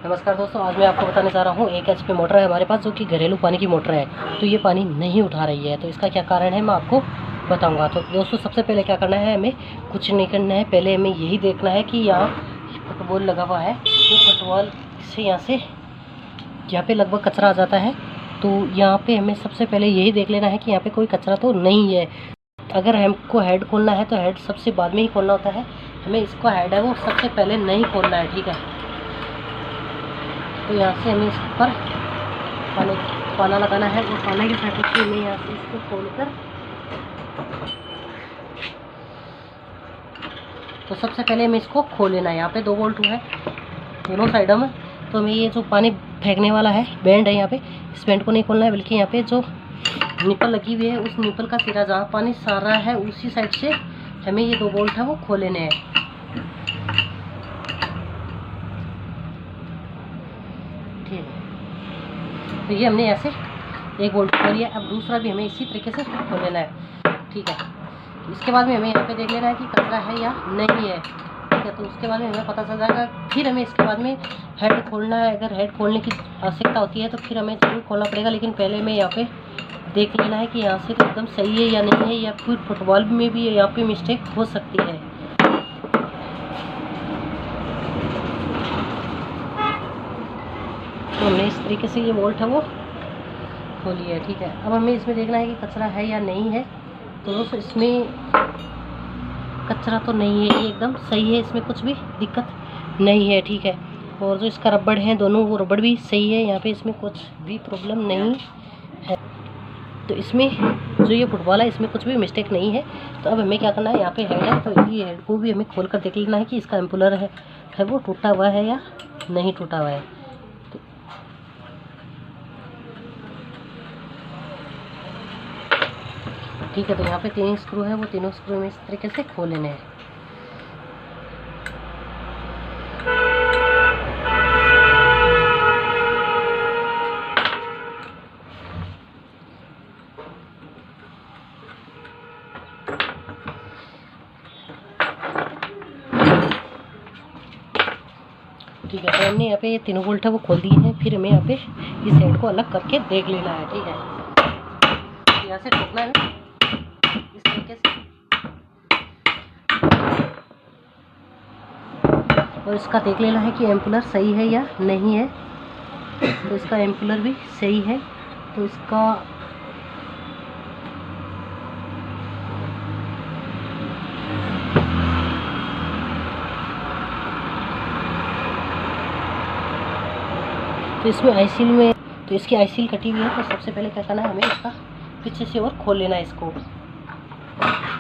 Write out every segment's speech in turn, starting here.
नमस्कार दोस्तों, आज मैं आपको बताने जा रहा हूँ 1 HP मोटर है हमारे पास, जो कि घरेलू पानी की मोटर है। तो ये पानी नहीं उठा रही है, तो इसका क्या कारण है मैं आपको बताऊंगा। तो दोस्तों, सबसे पहले क्या करना है, हमें कुछ नहीं करना है। पहले हमें यही देखना है कि यहाँ फुटबॉल लगा हुआ है, वो फुटबॉल से यहाँ पे लगभग कचरा आ जाता है। तो यहाँ पे हमें सबसे पहले यही देख लेना है कि यहाँ पे कोई कचरा तो नहीं है। अगर हमको हेड खोलना है तो हेड सबसे बाद में ही खोलना होता है। हमें इसका हेड है वो सबसे पहले नहीं खोलना है, ठीक है। तो यहाँ से हमें इस पर पाना लगाना है और पाना के साथ से हमें यहाँ से इसको खोलकर, तो सबसे पहले हमें इसको खोल लेना है। यहाँ पे 2 बोल्ट है दोनों साइडों में। तो हमें ये जो पानी फेंकने वाला है बैंड है, यहाँ पे इस बैंड को नहीं खोलना है, बल्कि यहाँ पे जो निपल लगी हुई है उस निपल का सिरा जहाँ पानी सार रहा है उसी साइड से हमें ये 2 बोल्ट है वो खोल लेने हैं, ठीक है। तो ये हमने ऐसे 1 बोल्ट खोल लिया। अब दूसरा भी हमें इसी तरीके से खोल लेना है, ठीक है। इसके बाद में हमें यहाँ पे देख लेना है कि कचरा है या नहीं है, ठीक है। तो उसके बाद में हमें पता चल जाएगा। फिर हमें इसके बाद में हेड खोलना है। अगर हेड खोलने की आवश्यकता होती है तो फिर हमें जरूर खोलना पड़ेगा, लेकिन पहले हमें यहाँ पे देख लेना है कि यहाँ से तो एकदम सही है या नहीं है, या फिर फुटबॉल में भी यहाँ पे मिस्टेक हो सकती है। तो हमने इस तरीके से ये बोल्ट है वो खोली है, ठीक है। अब हमें इसमें देखना है कि कचरा है या नहीं है। तो दोस्तों, इसमें कचरा तो नहीं है, ये एकदम सही है, इसमें कुछ भी दिक्कत नहीं है, ठीक है। और जो इसका रबड़ है दोनों, वो रबड़ भी सही है, यहाँ पे इसमें कुछ भी प्रॉब्लम नहीं है। तो इसमें जो ये फुटबॉल है इसमें कुछ भी मिस्टेक नहीं है। तो अब हमें क्या करना है, यहाँ पे हेड है तो ये हेड को भी हमें खोल कर देख लेना है कि इसका एम्पुलर है वो टूटा हुआ है या नहीं टूटा हुआ है। ठीक है। तो यहाँ पे 3 स्क्रू है, वो तीनों स्क्रू में इस तरीके से खोल लेने हैं। ठीक है। तो हमने यहाँ पे ये 3 बोल्ट है वो खोल दिए हैं। फिर हमें यहाँ पे इस हेड को अलग करके देख लेना है, ठीक है। यहाँ से ठोकना है इस तरीके से, और इसका देख लेना है कि एम्पुलर सही है या नहीं है। तो इसका एम्पुलर भी सही है। तो इसका तो इसमें आईसील में, तो इसकी आईसील कटी हुई है। तो सबसे पहले क्या करना है, हमें इसका पीछे से और खोल लेना है इसको।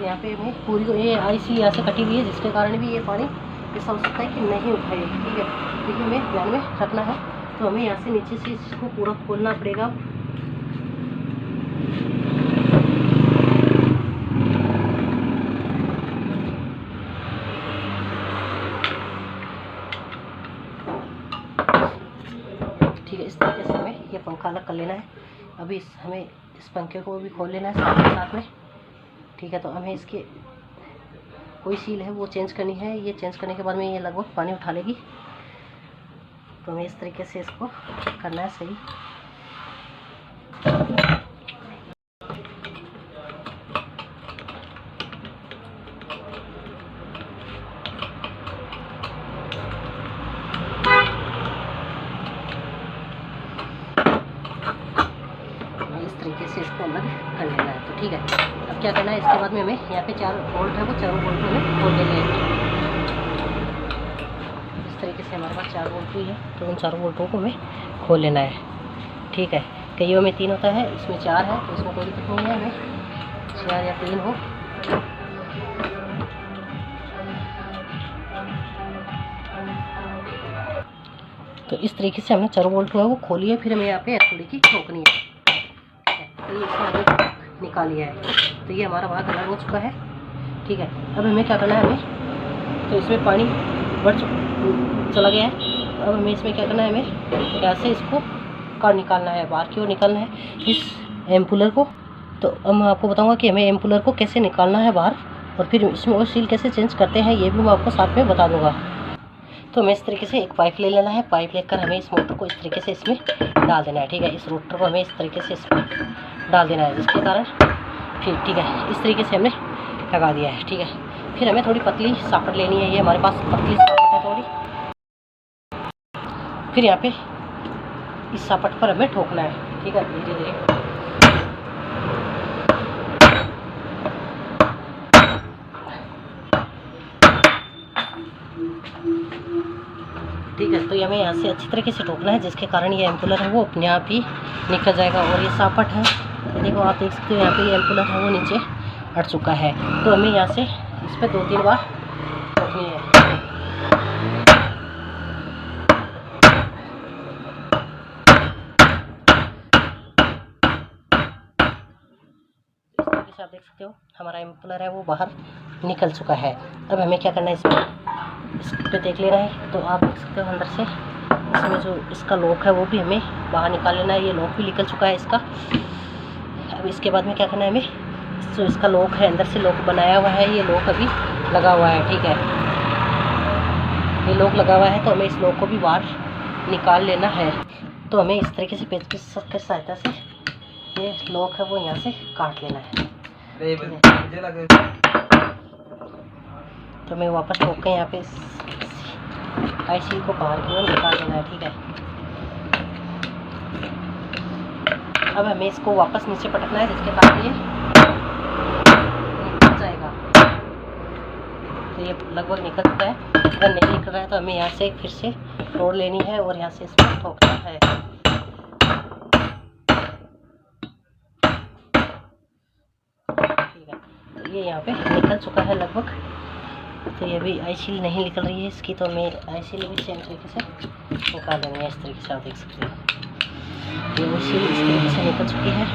यहाँ पे हमें पूरी ये आईसील यहाँ से कटी हुई है, जिसके कारण भी ये पानी ऐसा हो सकता है कि नहीं उठाएगी, ठीक है। देखिए, हमें ध्यान में रखना है। तो हमें यहाँ से नीचे से इसको पूरा खोलना पड़ेगा। ठीक है, इस तरीके से हमें ये पंखा अलग कर लेना है। अभी हमें इस पंखे को भी खोल लेना है साथ में, ठीक है। तो हमें इसके कोई सील है वो चेंज करनी है। ये चेंज करने के बाद में ये लगभग पानी उठा लेगी। तो हमें इस तरीके से इसको करना है सही। इस तरीके से इसको अलग कर लेना है, तो ठीक है। अब क्या करना है, इसके बाद में हमें यहाँ पे 4 बोल्ट है वो 4 बोल्ट में खोल देने हैं। इस तरीके से हमारे पास 4 बोल्ट भी है, तो उन 4 बोल्टों को हमें खोल लेना है, ठीक है। कईयों में 3 होता है, इसमें 4 है, तो इसमें कोई दिक्कत नहीं है। हमें 4 या 3 हो। तो इस तरीके से हमने 4 बोल्ट हुआ वो खोली है। फिर हमें यहाँ पे थोड़ी की ठोकनी है, तो ये इसमें आगे निकाल लिया है। तो ये हमारा भाग अलग हो चुका है, ठीक है। अब हमें क्या करना है, हमें तो इसमें पानी बढ़ चला गया है। तो अब हमें इसमें क्या करना है, हमें यहाँ से इसको काट निकालना है, बाहर की ओर निकालना है इस एम्पुलर को। तो अब मैं आपको बताऊंगा कि हमें एम्पुलर को कैसे निकालना है बाहर, और फिर इसमें और सील कैसे चेंज करते हैं ये भी मैं आपको साथ में बता दूंगा। तो हमें इस तरीके से एक पाइप ले लेना है। पाइप लेकर हमें इस मोटर को इस तरीके से इसमें डाल देना है, ठीक है। इस रोटर को हमें इस तरीके से इसमें डाल देना है, जिसके कारण फिर ठीक है इस तरीके से हमने लगा दिया है, ठीक है। फिर हमें थोड़ी पतली सापट लेनी है, ये हमारे पास पतली सापट है थोड़ी। फिर यहाँ पे इस सापट पर हमें ठोकना है, ठीक है, धीरे धीरे। ठीक है, तो ये हमें यहाँ से अच्छी तरीके से ठोकना है, जिसके कारण ये एम्पुलर है वो अपने आप ही निकल जाएगा। और ये सापट है, तो देखो आप देख सकते हो यहाँ पे ये एम्पुलर है वो नीचे हट चुका है। तो हमें यहाँ से इस पर 2-3 बार ठोकनी है। इस तरीके से आप देख सकते हो हमारा एम्पुलर है वो बाहर निकल चुका है। अब हमें क्या करना है, इस पे देख लेना है। तो आप देख सकते हो अंदर से इसमें जो इसका लॉक है वो भी हमें बाहर निकाल लेना है। ये लॉक भी निकल चुका है इसका। अब इसके बाद में क्या करना है, हमें जो इसका लॉक है अंदर से लॉक बनाया हुआ है, ये लॉक अभी लगा हुआ है, ठीक है। ये लॉक लगा हुआ है, तो हमें इस लॉक को भी बाहर निकाल लेना है। तो हमें इस तरीके से पेंचकस की सहायता से ये लॉक है वो यहाँ से काट लेना है। तो मैं वापस ठोक के यहाँ पे आईसी को बाहर की ओर निकाल देना है, ठीक है। अब हमें इसको वापस नीचे पटकना है, जिसके कारण ये निकल जाएगा। तो ये लगभग निकल चुका है। अगर नहीं निकल रहा है तो हमें यहाँ से फिर से तोड़ लेनी है और यहाँ से इसको ठोकना है। ठीक है, तो ये यहाँ पे निकल चुका है लगभग। तो ये भी आई सील नहीं निकल रही है इसकी, तो हमें आई सील भी सेम तरीके से निकाल देंगे। इस तरीके से आप देख सकते हैं ये आई सील इस तरीके से निकल चुकी है।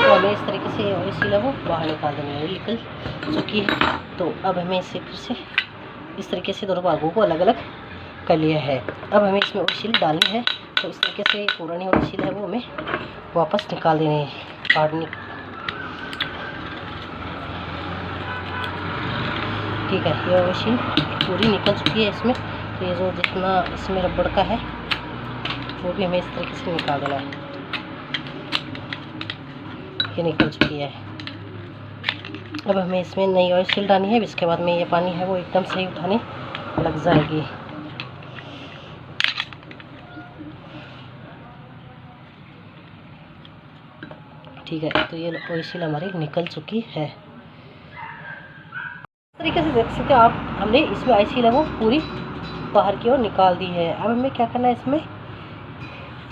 तो हमें इस तरीके से आई सील है वो बाहर निकाल देंगे, ये निकल चुकी है। तो अब हमें इसे फिर से इस तरीके से दोनों भागों को अलग अलग कर लिया है। अब हमें इसमें आई सील डालनी है, तो इस तरीके से पुरानी आई सील है वो हमें वापस निकाल देनी है, काटनी। ठीक है, ये मशीन पूरी निकल चुकी है इसमें। तो ये जो जितना इसमें रबड़ का है वो भी हमें इस तरीके से निकाल देना है। ये निकल चुकी है। अब हमें इसमें नई ऑयल सील डालनी है। इसके बाद में ये पानी है वो एकदम सही उठाने लग जाएगी। ठीक है, तो ये ऑयल सील हमारी निकल चुकी है। तरीके से देख सकते हो आप, हमने इसमें आई सील है वो पूरी बाहर की ओर निकाल दी है। अब हमें क्या करना है इसमें,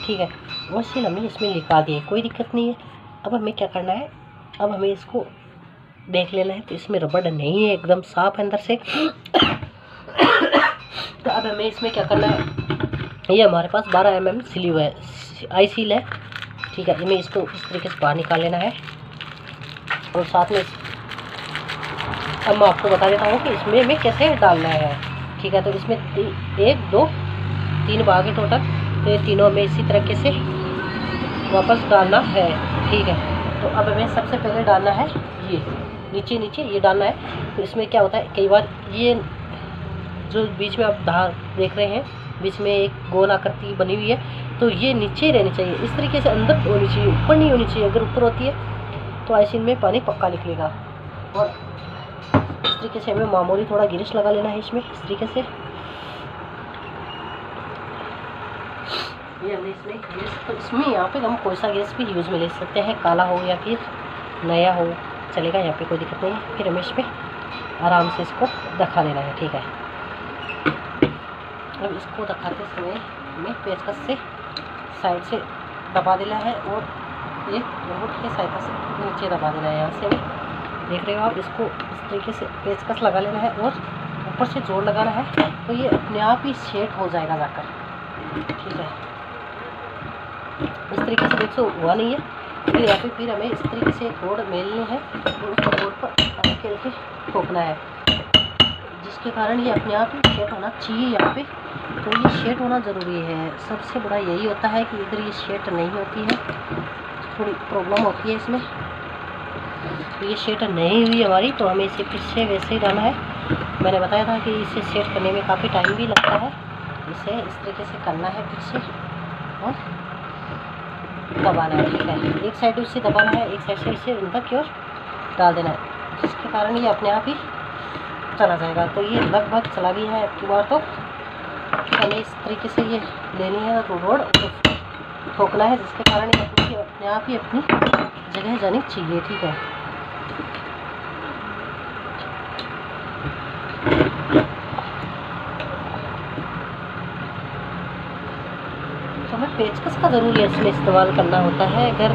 ठीक है, वो सील हमने इसमें निकाल दी है, कोई दिक्कत नहीं है। अब हमें क्या करना है, अब हमें इसको देख लेना है। तो इसमें रबड़ नहीं है, एकदम साफ अंदर से। तो अब हमें इसमें क्या करना है, ये हमारे पास 12 mm सिली हुआ है आई सील है, ठीक है। हमें इसको इस तरीके से बाहर निकाल लेना है। और साथ में अब मैं आपको बता देता हूँ कि इसमें हमें कैसे डालना है, ठीक है। तो इसमें 1, 2, 3 भाग है टोटल। तो ये तीनों में इसी तरीके से वापस डालना है, ठीक है। तो अब हमें सबसे पहले डालना है ये नीचे नीचे ये डालना है। तो इसमें क्या होता है, कई बार ये जो बीच में आप धार देख रहे हैं, बीच में एक गोल आकृति बनी हुई है, तो ये नीचे रहनी चाहिए। इस तरीके से अंदर होनी चाहिए, ऊपर नहीं होनी चाहिए। अगर ऊपर होती है तो आइसिन में पानी पक्का निकलेगा। और इस तरीके से हमें मामूली थोड़ा गिरिश लगा लेना है इसमें, इस तरीके से। ये हमने इसमें गिरिश, तो इसमें यहाँ पे हम कोई सा गिरिश भी यूज़ में ले सकते हैं, काला हो या फिर नया हो चलेगा, यहाँ पे कोई दिक्कत नहीं है। फिर हमें इसमें आराम से इसको दखा देना है, ठीक है। अब इसको दखाते समय हमें पेचकस से साइड से दबा देना है और ये रिमोट के सहायता से नीचे दबा देना है। यहाँ से देख रहे हो आप, इसको इस तरीके से पेचकस लगा लेना है और ऊपर से जोर लगाना है, तो ये अपने आप ही सेट हो जाएगा जाकर, ठीक है। इस तरीके से देखो हुआ नहीं है। फिर यहाँ पे फिर हमें इस तरीके से एक रोड मेलनी है और उस रोड पर हल्के हल्के ठोकना है, जिसके कारण ये अपने आप ही सेट होना चाहिए यहाँ पे। तो ये सेट होना ज़रूरी है। सबसे बड़ा यही होता है कि इधर ये सेट नहीं होती है, थोड़ी प्रॉब्लम होती है इसमें। तो ये सेट नहीं हुई हमारी, तो हमें इसे फिर से वैसे ही डालना है। मैंने बताया था कि इसे सेट करने में काफ़ी टाइम भी लगता है। इसे इस तरीके से करना है फिर से और दबाना है, ठीक है। एक साइड उससे दबाना है, एक साइड से इसे अंदर की ओर डाल देना है, जिसके कारण ये अपने आप ही चला जाएगा। तो ये लगभग चला गया है अब की बार। तो हमें इस तरीके से ये लेनी है रोड, ठोकना है, जिसके कारण ये अपने आप ही अपनी जगह जानी चाहिए, ठीक है। तो हमें पेचकस का ज़रूर इसमें इस्तेमाल करना होता है। अगर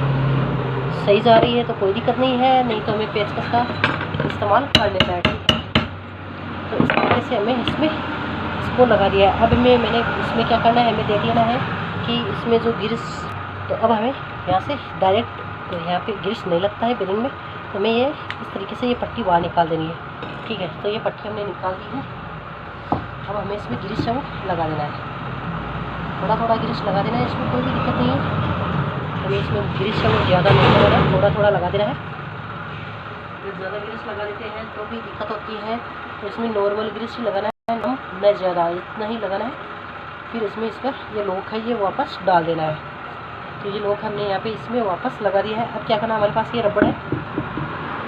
सही जा रही है तो कोई दिक्कत नहीं है, नहीं तो हमें पेचकस का इस्तेमाल कर लेना है, ठीक है। तो इस तरीके से हमें इसमें इसको लगा दिया है। अब मैंने इसमें क्या करना है, हमें देख लेना है कि इसमें जो ग्रीस, तो अब हमें यहाँ से डायरेक्ट तो यहाँ पे ग्रीस नहीं लगता है बेरिंग में, तो हमें ये इस तरीके से ये पट्टी बाहर निकाल देनी है, ठीक है। तो ये पट्टी हमने निकाल दी है। अब हमें इसमें ग्रीस है वो लगा देना है, थोड़ा थोड़ा ग्रीस लगा देना है, इसमें कोई भी दिक्कत नहीं है। हमें इसमें ग्रीस है वो ज़्यादा नहीं लगाना है, थोड़ा थोड़ा लगा देना है। अगर ज़्यादा ग्रीस लगा देते हैं तो भी दिक्कत होती है, तो इसमें नॉर्मल ग्रीस ही लगाना है, न ज़्यादा, इतना ही लगाना है। फिर इसमें इस पर ये लॉक है ये वापस डाल देना है। तो ये लॉक हमने यहाँ पे इसमें वापस लगा दिया है। अब क्या करना है, हमारे पास ये रबड़ है,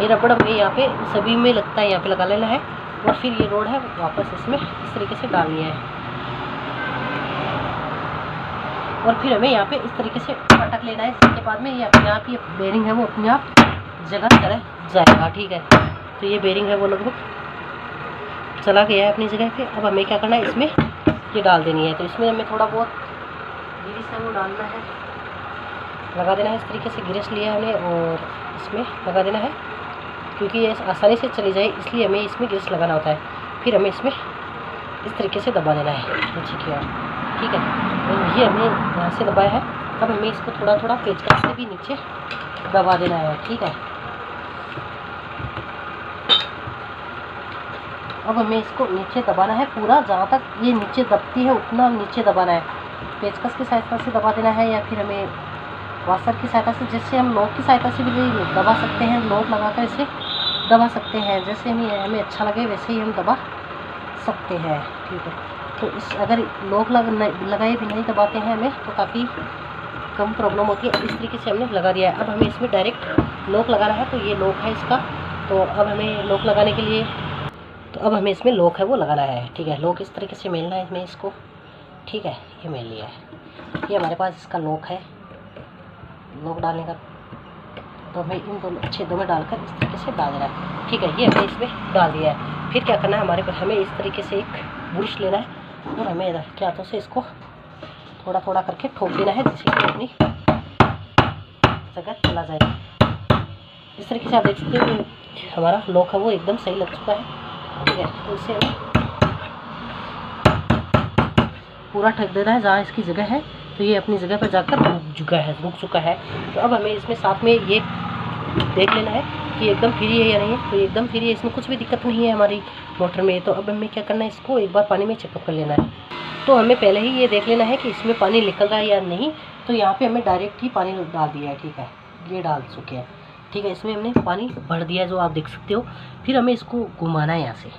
ये रबड़ हमें यहाँ पे सभी में लगता है, यहाँ पे लगा लेना है। और फिर ये रोड है वापस इसमें इस तरीके से डालनी है, और फिर हमें यहाँ पे इस तरीके से पटक लेना है, जिसके बाद में ये अपने आप ही बेरिंग है वो अपने आप जगह चला जाएगा, ठीक है। तो ये बेरिंग है वो लगभग चला गया है अपनी जगह पे। अब हमें क्या करना है, इसमें ये डाल देनी है। तो इसमें हमें थोड़ा बहुत ग्रीस है वो डालना है, लगा देना है। इस तरीके से ग्रीस लिया हमने और इसमें लगा देना है, क्योंकि ये आसानी से चली जाए इसलिए हमें इसमें ग्रीस लगाना होता है। फिर हमें इसमें इस तरीके से दबा देना है नीचे की ओर, ठीक है। तो ये हमने यहाँ से दबाया है। अब हमें इसको थोड़ा थोड़ा पेचकस से भी नीचे दबा देना है, ठीक है। अब हमें इसको नीचे दबाना है पूरा, जहाँ तक ये नीचे दबती है उतना नीचे दबाना है। पेचकस की सहायता से दबा देना है, या फिर हमें वाशर की सहायता से, जैसे हम लॉक की सहायता से भी दबा सकते हैं, लॉक लगाकर इसे दबा सकते हैं, जैसे हमें अच्छा लगे वैसे ही हम दबा सकते हैं, ठीक है। तो इस अगर लॉक लगाए भी नहीं दबाते हैं हमें तो काफ़ी कम प्रॉब्लम होती है। इस तरीके से हमने लगा दिया है। अब हमें इसमें डायरेक्ट लॉक लगाना है, तो ये लॉक है इसका। तो अब हमें लॉक लगाने के लिए, तो अब हमें इसमें लॉक है वो लगाना है, ठीक है। लॉक इस तरीके से मेलना है इसमें इसको, ठीक है। ये मेल लिया है, ये हमारे पास इसका लॉक है। लॉक डालने का तो हमें इन दोनों छेदों में डालकर इस तरीके से डाल देना है, ठीक है। ये हमने इसमें डाल दिया है। फिर क्या करना है, हमें इस तरीके से एक ब्रश लेना है और हमें इधर के हाथों से इसको थोड़ा थोड़ा करके ठोक देना है, जिससे कि अपनी जगह चला जाएगा। इस तरीके से आप देख सकते हो कि हमारा लॉक है वो एकदम सही लग चुका है, ठीक है। तो इसे पूरा ठक देना है जहाँ इसकी जगह है, तो ये अपनी जगह पर जाकर रुक चुका है। तो अब हमें इसमें साथ में ये देख लेना है कि एकदम फ्री है या नहीं है। तो ये एकदम फ्री है, इसमें कुछ भी दिक्कत नहीं है हमारी मोटर में। तो अब हमें क्या करना है, इसको एक बार पानी में चेकअप कर लेना है। तो हमें पहले ही ये देख लेना है कि इसमें पानी निकल रहा है या नहीं। तो यहाँ पे हमें डायरेक्ट ही पानी डाल दिया है, ठीक है। ये डाल चुके हैं, ठीक है। इसमें हमने पानी भर दिया है जो आप देख सकते हो। फिर हमें इसको घुमाना है यहाँ से।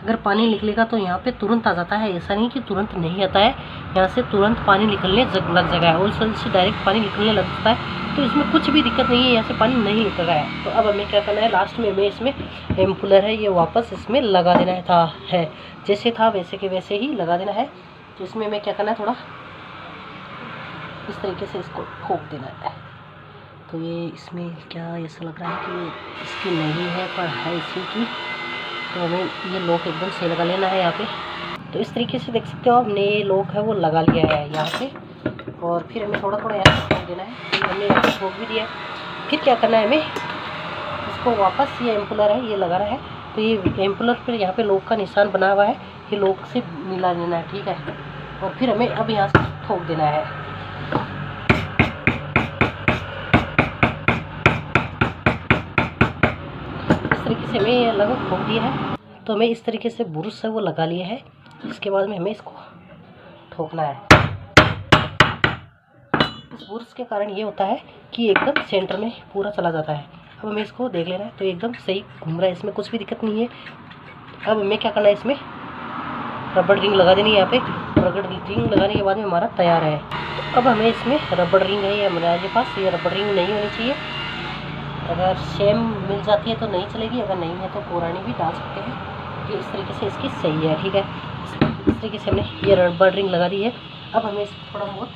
अगर पानी निकलेगा तो यहाँ पे तुरंत आ जाता है, ऐसा नहीं कि तुरंत नहीं आता है। यहाँ से तुरंत पानी निकलने लग जाएगा और से डायरेक्ट पानी निकलने लगता है। तो इसमें कुछ भी दिक्कत नहीं है, यहाँ से पानी नहीं निकल रहा है। तो अब हमें क्या करना है, लास्ट में हमें इसमें एम्पुलर है ये वापस इसमें लगा देना है जैसे था वैसे के वैसे ही लगा देना है। तो इसमें हमें क्या करना है, थोड़ा इस तरीके से इसको ठोक देना है। तो ये इसमें क्या ऐसा लग रहा है कि इसकी नहीं है पर है इसी की। तो हमें ये लॉक एकदम से लगा लेना है यहाँ पे। तो इस तरीके से देख सकते हो हमने ये लॉक है वो लगा लिया है यहाँ पे। और फिर हमें थोड़ा थोड़ा यहाँ से ठोक देना है। तो हमने यहाँ से ठोक भी दिया। फिर क्या करना है, हमें इसको वापस ये एम्पुलर है ये लगाना है। तो ये एम्पुलर पर यहाँ पे लॉक का निशान बना हुआ है, ये लॉक से मिला लेना है, ठीक है। और फिर हमें अब यहाँ से ठोक देना है। इस तरीके से हमें लगभग ठोक दिया है। तो हमें इस तरीके से ब्रश है वो लगा लिया है। इसके बाद में हमें इसको ठोकना है। इस ब्रश के कारण ये होता है कि एकदम सेंटर में पूरा चला जाता है। अब हमें इसको देख लेना है। तो एकदम सही घूम रहा है, इसमें कुछ भी दिक्कत नहीं है। अब हमें क्या करना है, इसमें रबड़ रिंग लगा देनी है। यहाँ पे रबड़ रिंग लगाने के बाद में हमारा तैयार है। तो अब हमें इसमें रबड़ रिंग है ये हमारे पास, ये रबड़ रिंग नहीं होनी चाहिए। अगर सेम मिल जाती है तो नहीं चलेगी, अगर नहीं है तो पुरानी भी डाल सकते हैं। ये इस तरीके से इसकी सही है, ठीक है। इस तरीके से हमने ये रबड़ रिंग लगा दी है। अब हमें इसको थोड़ा बहुत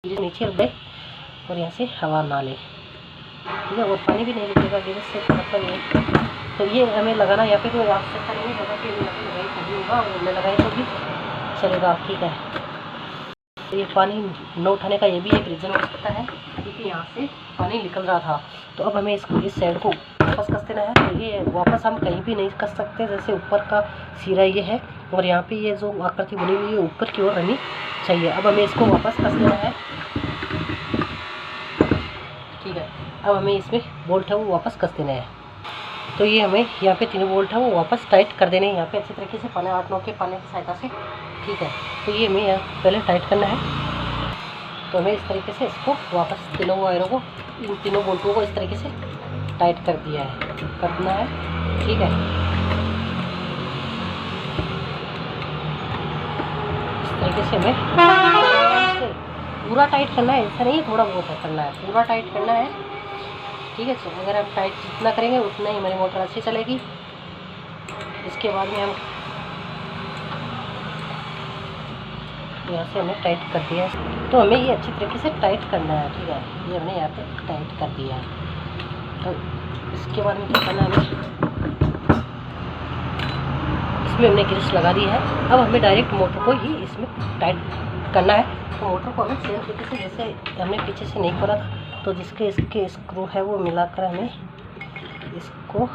नीचे रख दे और यहाँ से हवा ना ले, ठीक है, और पानी भी नहीं रुकेगा गिरस से, मतलब ये। तो ये हमें लगाना यहाँ पे, कोई आवश्यकता नहीं होगा कि लगाई तभी होगा, और मैं लगाई तो भी चलेगा, ठीक है। तो ये पानी न उठाने का ये भी एक रीज़न हो सकता है, क्योंकि यहाँ से पानी निकल रहा था। तो अब हमें इसको इस साइड को वापस कस देना है। तो ये वापस हम कहीं भी नहीं कस सकते, जैसे ऊपर का सिरा ये है और यहाँ पे ये जो आकृति बनी हुई है ऊपर की ओर रहनी चाहिए। अब हमें इसको वापस कस देना है, ठीक है। अब हमें इसमें बोल्ट है वो वापस कस देना है। तो ये हमें यहाँ पे 3 बोल्ट है वो वापस टाइट कर देने हैं यहाँ पे अच्छी तरीके से, 8-9 के पाने की सहायता से, ठीक है। तो ये हमें यहाँ पहले टाइट करना है। तो हमें इस तरीके से इसको वापस तीनों वायरों को, इन तीनों बोल्टों को इस तरीके से टाइट कर दिया है, करना है, ठीक है। इस तरीके से हमें पूरा टाइट करना है, ऐसा नहीं है थोड़ा बहुत करना है, पूरा टाइट करना है, ठीक है। अगर हम टाइट जितना करेंगे उतना ही हमारी मोटर अच्छी चलेगी। इसके बाद में हम यहाँ से हमने टाइट कर दिया है। तो हमें ये अच्छी तरीके से टाइट करना है, ठीक है। ये हमने यहाँ पे टाइट कर दिया है। तो इसके बाद में क्या करना है, हमें इसमें हमने ग्रीस लगा दी है। अब हमें डायरेक्ट मोटर को ही इसमें टाइट करना है। तो मोटर को हमें सेम तरीके से, जैसे हमने पीछे से नहीं खोला था, तो जिसके इसके स्क्रू है वो मिलाकर हमें इसको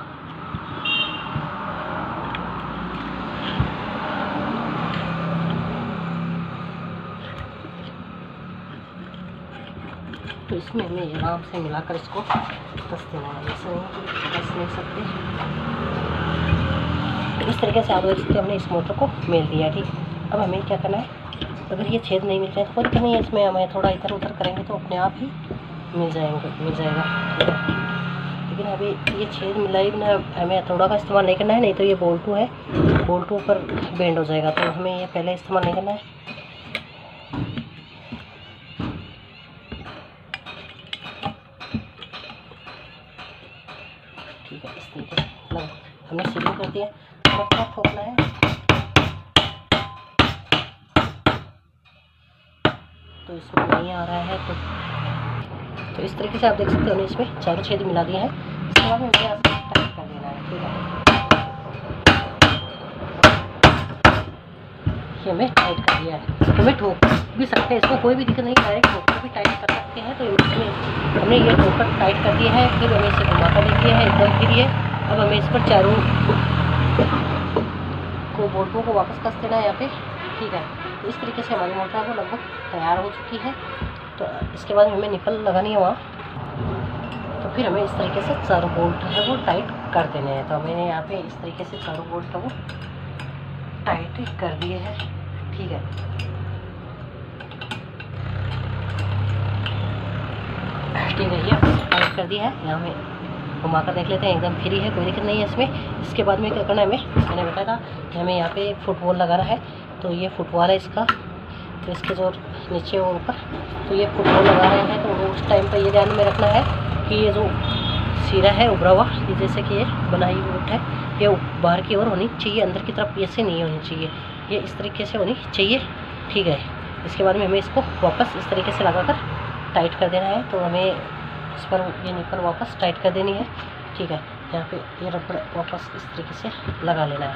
तो इसमें हमें आराम से मिलाकर इसको कस देना है, ऐसे नहीं कस नहीं सकते। तो इस तरीके से आप देख सकते हैं हमने इस मोटर को मेल दिया, ठीक। अब हमें क्या करना है, अगर ये छेद नहीं मिलते हैं तो कोई दिक्कत नहीं है, इसमें हमें थोड़ा इधर उधर करेंगे तो अपने आप ही मिल जाएगा, लेकिन अभी ये छेद मिला ही बिना हमें थोड़ा का इस्तेमाल नहीं करना है, नहीं तो ये बोल्टू है, बोल्टू पर बेंड हो जाएगा। तो हमें ये पहले इस्तेमाल नहीं करना है। ठीक है, इस तरीके से हमने सीलिंग कर दिया, थोड़ा ठोकना है। तो इसमें नहीं आ रहा है, तो इस तरीके से आप देख सकते हो इसमें चारों छेद मिला दिए हैं। इसके बाद में मुझे टाइट कर देना है, ठीक है। ये हमें टाइट कर दिया है। हमें ठोक भी सकते हैं, इसमें कोई भी दिक्कत नहीं, डायरेक्ट ठोकर भी टाइट कर सकते हैं। तो इसमें हमने ये ठोकर टाइट कर दिया है, फिर हमें इसे घुमा कर दे दिया है एकदम फिर ये। अब हमें इस पर चारों को बोल्टों को वापस कस देना है यहाँ पे, ठीक है। तो इस तरीके से हमारी मोटर वो लगभग तैयार हो चुकी है। तो इसके बाद हमें निकल लगानी है वहाँ। तो फिर हमें इस तरीके से चारों बोल्ट है वो टाइट कर देने हैं। तो मैंने यहाँ पे इस तरीके से चारों बोल्ट है वो टाइट कर दिए हैं, ठीक है। ठीक है, ये टाइट कर दिया है। यहाँ में घुमा कर देख लेते हैं, एकदम फ्री है, कोई दिक्कत नहीं है इसमें। इसके बाद में क्या करना है, मैंने बताया था कि हमें यहाँ पे फुटबॉल लगाना है। तो ये फुटबॉल है इसका, तो इसके जो नीचे और ऊपर, तो ये फुटबॉल लगा रहे हैं। तो उस टाइम पर ये ध्यान में रखना है कि ये जो सिरा है उभरा हुआ, ये जैसे कि ये बनाई हुई है, ये बाहर की ओर होनी चाहिए, अंदर की तरफ ऐसे नहीं होनी चाहिए, ये इस तरीके से होनी चाहिए, ठीक है। इसके बाद में हमें इसको वापस इस तरीके से लगाकर टाइट कर देना है। तो हमें इस पर ये निकल वापस टाइट कर देनी है, ठीक है। यहाँ पे ये रबड़ वापस इस तरीके से लगा लेना है,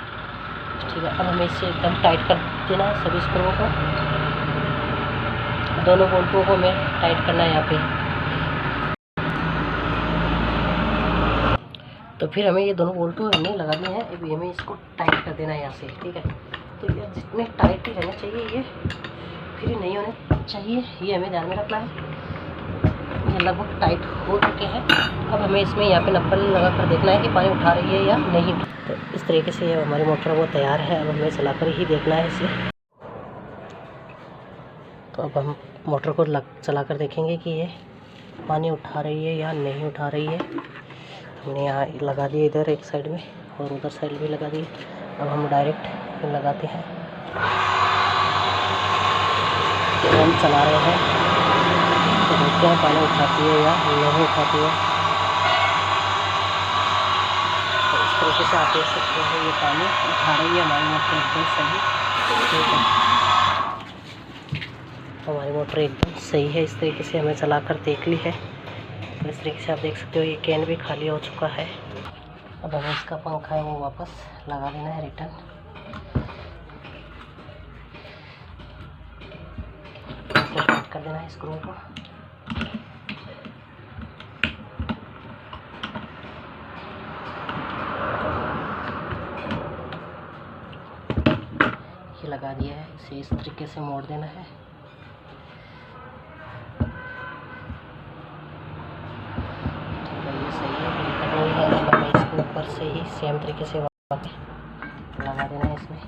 ठीक है। अब हमें इसे एकदम टाइट कर देना है, सभी स्क्रूओं को, दोनों बोल्टों को हमें टाइट करना है यहाँ पे। तो फिर हमें ये दोनों बोल्टों हमने लगा दिए हैं, अभी हमें इसको टाइट कर देना है यहाँ से, ठीक है। तो ये जितने टाइट ही रहना चाहिए, ये फ्री नहीं होने चाहिए, ये हमें ध्यान में रखना है। ये लगभग टाइट हो चुके हैं। अब हमें इसमें यहाँ पे नप्पल लगा कर देखना है कि पानी उठा रही है या नहीं। तो इस तरीके से ये हमारी मोटर वो तैयार है। अब हमें चलाकर ही देखना है इसे। तो अब हम मोटर को चला कर देखेंगे कि ये पानी उठा रही है या नहीं उठा रही है। हमने यहाँ लगा दिया इधर एक साइड में, और उधर साइड भी लगा दिए। अब हम डायरेक्ट लगाते हैं, हम चला रहे हैं तो देखते हैं पानी उठाती है या नहीं उठाती है। तो इस तरीके से आप देख सकते हैं ये पानी उठा रही है हमारी मोटर एकदम सही। ठीक है, हमारी मोटर एकदम सही है। इस तरीके से हमें चलाकर देख ली है। तो इस तरीके से आप देख सकते हो ये कैन भी खाली हो चुका है। अब हमें इसका पंखा है वो वापस लगा देना है रिटर्न। टाइट कर देना है स्क्रू को। ये लगा दिया है, इसे इस तरीके से मोड़ देना है। ठीक है, ये सही है, दिक्कत नहीं है। अब हमें इसको ऊपर से ही सेम तरीके से लगा देना है इसमें।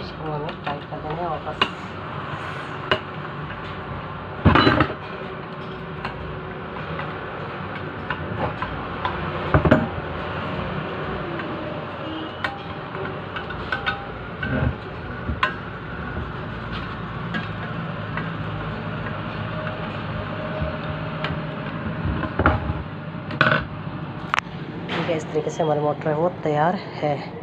इसको हमें टाइट कर देना है वापस। ठीक है, इस तरीके से हमारी मोटर है वो तैयार है।